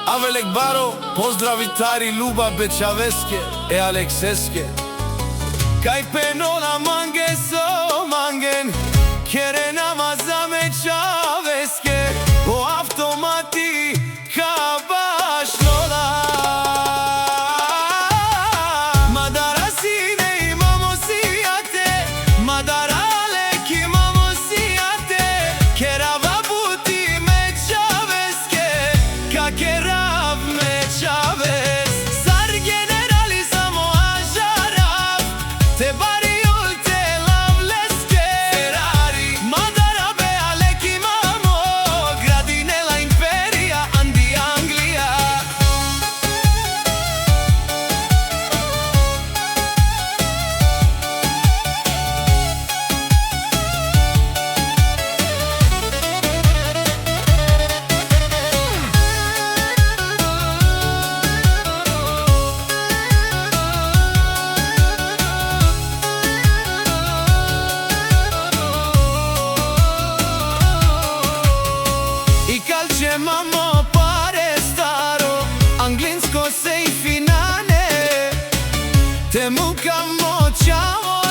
Авелек Баро, поздрави Тари, Люба Бечавеске e Alexeske. Kaj penona mange so mangen, kere namazame Čaveske, o automati kabaš lola. Madara sine imamo sijate, madara lek imamo sijate, kerava buti me Čaveske, kakerav me Čaves. Zar generali samo ažarav, te bariul te lavleske. Ferrari, madara bea lek imamo, gradinela imperija, Andi Anglija. I calce mamo pare staro, anglinsko se i finane, te mukamo ciao